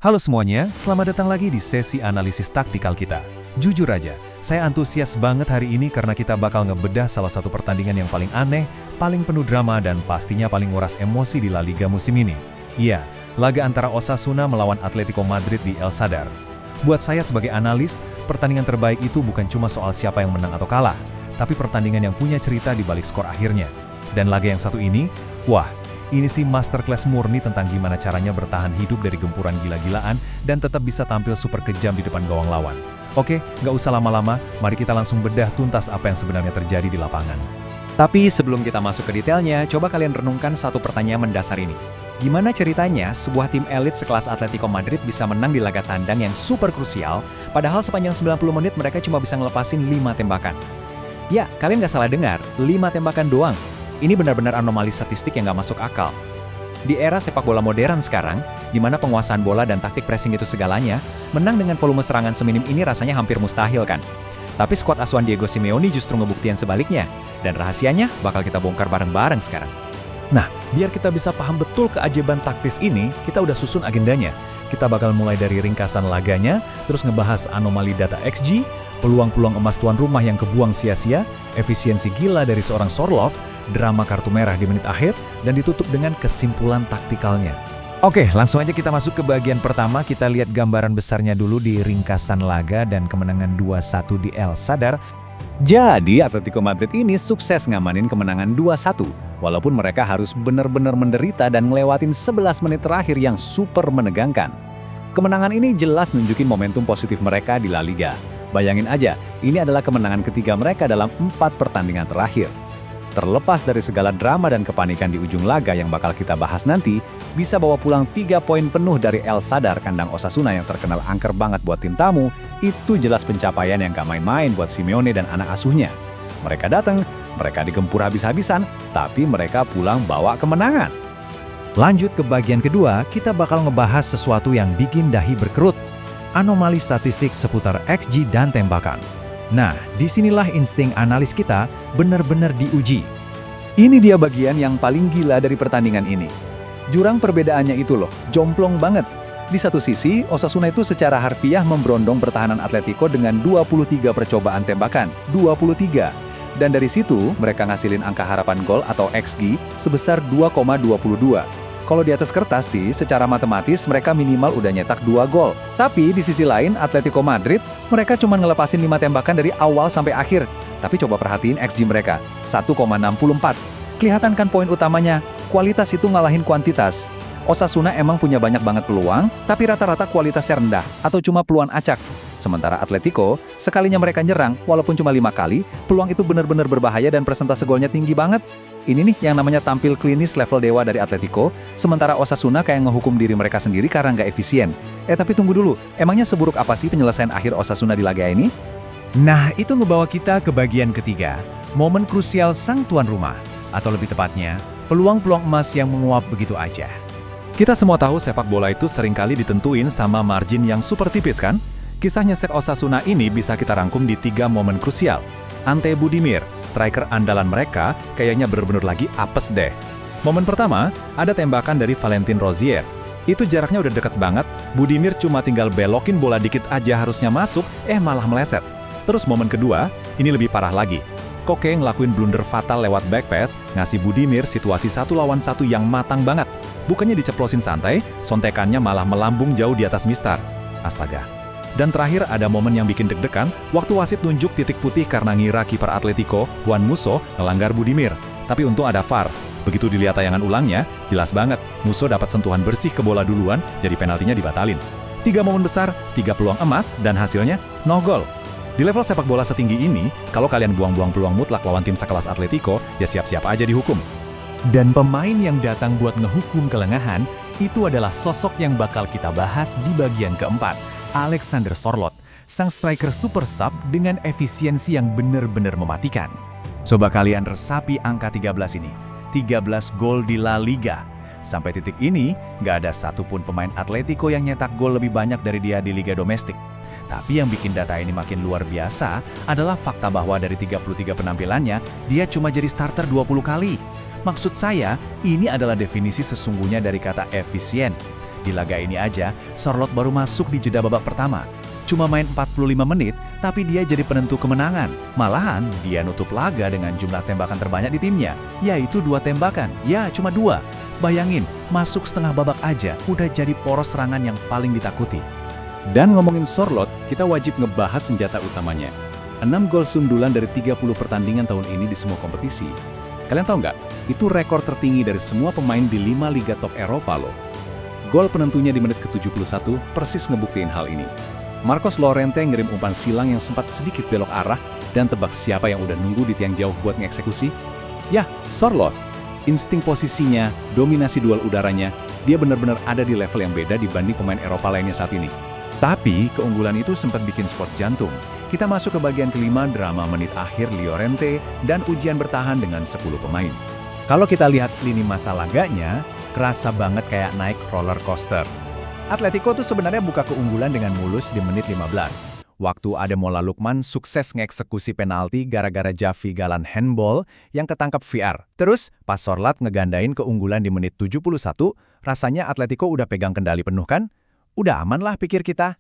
Halo semuanya, selamat datang lagi di sesi analisis taktikal kita. Jujur aja, saya antusias banget hari ini karena kita bakal ngebedah salah satu pertandingan yang paling aneh, paling penuh drama, dan pastinya paling nguras emosi di La Liga musim ini. Iya, laga antara Osasuna melawan Atletico Madrid di El Sadar. Buat saya sebagai analis, pertandingan terbaik itu bukan cuma soal siapa yang menang atau kalah, tapi pertandingan yang punya cerita di balik skor akhirnya. Dan laga yang satu ini, wah, ini sih masterclass murni tentang gimana caranya bertahan hidup dari gempuran gila-gilaan dan tetap bisa tampil super kejam di depan gawang lawan. Oke, nggak usah lama-lama, mari kita langsung bedah tuntas apa yang sebenarnya terjadi di lapangan. Tapi sebelum kita masuk ke detailnya, coba kalian renungkan satu pertanyaan mendasar ini. Gimana ceritanya sebuah tim elit sekelas Atletico Madrid bisa menang di laga tandang yang super krusial, padahal sepanjang 90 menit mereka cuma bisa ngelepasin 5 tembakan? Ya, kalian nggak salah dengar, 5 tembakan doang. Ini benar-benar anomali statistik yang nggak masuk akal. Di era sepak bola modern sekarang, di mana penguasaan bola dan taktik pressing itu segalanya, menang dengan volume serangan seminim ini rasanya hampir mustahil kan? Tapi skuad asuhan Diego Simeone justru ngebuktiin sebaliknya, dan rahasianya bakal kita bongkar bareng-bareng sekarang. Nah, biar kita bisa paham betul keajaiban taktis ini, kita udah susun agendanya. Kita bakal mulai dari ringkasan laganya, terus ngebahas anomali data XG, peluang-peluang emas tuan rumah yang kebuang sia-sia, efisiensi gila dari seorang Sorloth, drama kartu merah di menit akhir, dan ditutup dengan kesimpulan taktikalnya. Oke, langsung aja kita masuk ke bagian pertama. Kita lihat gambaran besarnya dulu di ringkasan laga dan kemenangan 2-1 di El Sadar. Jadi, Atletico Madrid ini sukses ngamanin kemenangan 2-1, walaupun mereka harus benar-benar menderita dan ngelewatin 11 menit terakhir yang super menegangkan. Kemenangan ini jelas nunjukin momentum positif mereka di La Liga. Bayangin aja, ini adalah kemenangan ketiga mereka dalam 4 pertandingan terakhir. Terlepas dari segala drama dan kepanikan di ujung laga yang bakal kita bahas nanti, bisa bawa pulang 3 poin penuh dari El Sadar kandang Osasuna yang terkenal angker banget buat tim tamu, itu jelas pencapaian yang gak main-main buat Simeone dan anak asuhnya. Mereka datang, mereka digempur habis-habisan, tapi mereka pulang bawa kemenangan. Lanjut ke bagian kedua, kita bakal ngebahas sesuatu yang bikin dahi berkerut. Anomali statistik seputar XG dan tembakan. Nah, disinilah insting analis kita benar-benar diuji. Ini dia bagian yang paling gila dari pertandingan ini. Jurang perbedaannya itu loh, jomplong banget. Di satu sisi, Osasuna itu secara harfiah memberondong pertahanan Atletico dengan 23 percobaan tembakan, 23. Dan dari situ, mereka ngasilin angka harapan gol atau XG sebesar 2,22. Kalau di atas kertas sih, secara matematis mereka minimal udah nyetak 2 gol. Tapi di sisi lain, Atletico Madrid, mereka cuma ngelepasin 5 tembakan dari awal sampai akhir. Tapi coba perhatiin XG mereka, 1,64. Kelihatan kan poin utamanya, kualitas itu ngalahin kuantitas. Osasuna emang punya banyak banget peluang, tapi rata-rata kualitasnya rendah, atau cuma peluang acak. Sementara Atletico, sekalinya mereka nyerang, walaupun cuma 5 kali, peluang itu benar-benar berbahaya dan persentase golnya tinggi banget. Ini nih yang namanya tampil klinis level dewa dari Atletico, sementara Osasuna kayak ngehukum diri mereka sendiri karena nggak efisien. Tapi tunggu dulu, emangnya seburuk apa sih penyelesaian akhir Osasuna di laga ini? Nah, itu ngebawa kita ke bagian ketiga, momen krusial sang tuan rumah, atau lebih tepatnya, peluang-peluang emas yang menguap begitu aja. Kita semua tahu sepak bola itu seringkali ditentuin sama margin yang super tipis kan? Kisah nyesek Osasuna ini bisa kita rangkum di 3 momen krusial. Ante Budimir, striker andalan mereka, kayaknya bener-bener lagi apes deh. Momen pertama, ada tembakan dari Valentin Rozier. Itu jaraknya udah deket banget, Budimir cuma tinggal belokin bola dikit aja harusnya masuk, malah meleset. Terus momen kedua, ini lebih parah lagi. Koke ngelakuin blunder fatal lewat back pass, ngasih Budimir situasi 1 lawan 1 yang matang banget. Bukannya diceplosin santai, sontekannya malah melambung jauh di atas mistar. Astaga. Dan terakhir ada momen yang bikin deg-degan, waktu wasit nunjuk titik putih karena ngira kiper Atletico, Juan Musso, ngelanggar Budimir. Tapi untung ada VAR. Begitu dilihat tayangan ulangnya, jelas banget, Musso dapat sentuhan bersih ke bola duluan, jadi penaltinya dibatalin. 3 momen besar, 3 peluang emas, dan hasilnya 0 gol. Di level sepak bola setinggi ini, kalau kalian buang-buang peluang mutlak lawan tim sekelas Atletico, ya siap-siap aja dihukum. Dan pemain yang datang buat ngehukum kelengahan, itu adalah sosok yang bakal kita bahas di bagian keempat, Alexander Sorloth, sang striker super sub dengan efisiensi yang benar-benar mematikan. Coba kalian resapi angka 13 ini, 13 gol di La Liga. Sampai titik ini, nggak ada satupun pemain Atletico yang nyetak gol lebih banyak dari dia di Liga Domestik. Tapi yang bikin data ini makin luar biasa adalah fakta bahwa dari 33 penampilannya, dia cuma jadi starter 20 kali. Maksud saya, ini adalah definisi sesungguhnya dari kata efisien. Di laga ini aja, Charlotte baru masuk di jeda babak pertama. Cuma main 45 menit, tapi dia jadi penentu kemenangan. Malahan, dia nutup laga dengan jumlah tembakan terbanyak di timnya, yaitu 2 tembakan. Ya, cuma 2. Bayangin, masuk setengah babak aja, udah jadi poros serangan yang paling ditakuti. Dan ngomongin Charlotte, kita wajib ngebahas senjata utamanya. 6 gol sundulan dari 30 pertandingan tahun ini di semua kompetisi. Kalian tahu nggak? Itu rekor tertinggi dari semua pemain di 5 liga top Eropa loh. Gol penentunya di menit ke-71 persis ngebuktiin hal ini. Marcos Llorente ngirim umpan silang yang sempat sedikit belok arah, dan tebak siapa yang udah nunggu di tiang jauh buat ngeksekusi? Yah, Charlotte. Insting posisinya, dominasi duel udaranya, dia benar-benar ada di level yang beda dibanding pemain Eropa lainnya saat ini. Tapi, keunggulan itu sempat bikin sport jantung. Kita masuk ke bagian kelima drama menit akhir Llorente dan ujian bertahan dengan 10 pemain. Kalau kita lihat lini masa laganya, kerasa banget kayak naik roller coaster. Atletico tuh sebenarnya buka keunggulan dengan mulus di menit 15. Waktu Ademola Lookman sukses ngeksekusi penalti gara-gara Javi Galan handball yang ketangkap VR. Terus, pas Charlotte ngegandain keunggulan di menit 71, rasanya Atletico udah pegang kendali penuh kan? Udah aman lah pikir kita.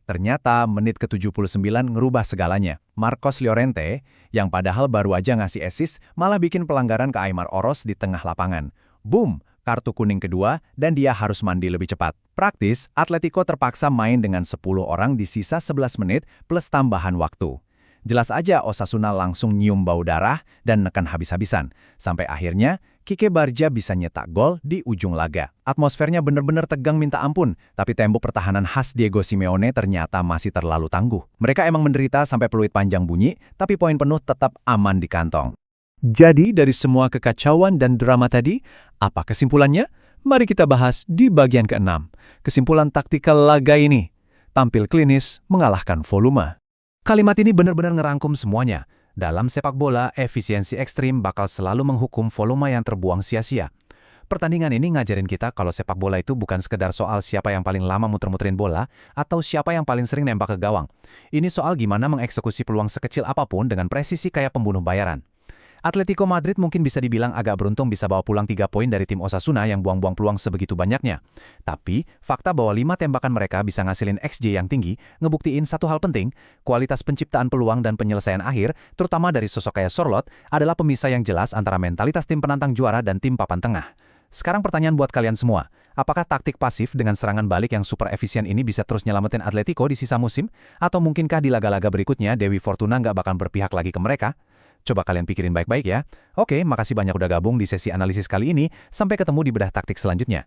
Ternyata menit ke-79 ngerubah segalanya. Marcos Llorente, yang padahal baru aja ngasih assist, malah bikin pelanggaran ke Aimar Oros di tengah lapangan. Boom! Kartu kuning kedua, dan dia harus mandi lebih cepat. Praktis, Atletico terpaksa main dengan 10 orang di sisa 11 menit plus tambahan waktu. Jelas aja Osasuna langsung nyium bau darah dan neken habis-habisan. Sampai akhirnya, Kike Barja bisa nyetak gol di ujung laga. Atmosfernya bener-bener tegang minta ampun, tapi tembok pertahanan khas Diego Simeone ternyata masih terlalu tangguh. Mereka emang menderita sampai peluit panjang bunyi, tapi poin penuh tetap aman di kantong. Jadi, dari semua kekacauan dan drama tadi, apa kesimpulannya? Mari kita bahas di bagian ke-6. Kesimpulan taktikal laga ini. Tampil klinis, mengalahkan volume. Kalimat ini benar-benar ngerangkum semuanya. Dalam sepak bola, efisiensi ekstrim bakal selalu menghukum volume yang terbuang sia-sia. Pertandingan ini ngajarin kita kalau sepak bola itu bukan sekedar soal siapa yang paling lama muter-muterin bola atau siapa yang paling sering nembak ke gawang. Ini soal gimana mengeksekusi peluang sekecil apapun dengan presisi kayak pembunuh bayaran. Atletico Madrid mungkin bisa dibilang agak beruntung bisa bawa pulang 3 poin dari tim Osasuna yang buang-buang peluang sebegitu banyaknya. Tapi, fakta bahwa 5 tembakan mereka bisa ngasilin XG yang tinggi, ngebuktiin satu hal penting, kualitas penciptaan peluang dan penyelesaian akhir, terutama dari sosok kayak Charlotte, adalah pemisah yang jelas antara mentalitas tim penantang juara dan tim papan tengah. Sekarang pertanyaan buat kalian semua, apakah taktik pasif dengan serangan balik yang super efisien ini bisa terus nyelamatin Atletico di sisa musim? Atau mungkinkah di laga-laga berikutnya Dewi Fortuna nggak bakal berpihak lagi ke mereka? Coba kalian pikirin baik-baik ya. Oke, makasih banyak udah gabung di sesi analisis kali ini. Sampai ketemu di bedah taktik selanjutnya.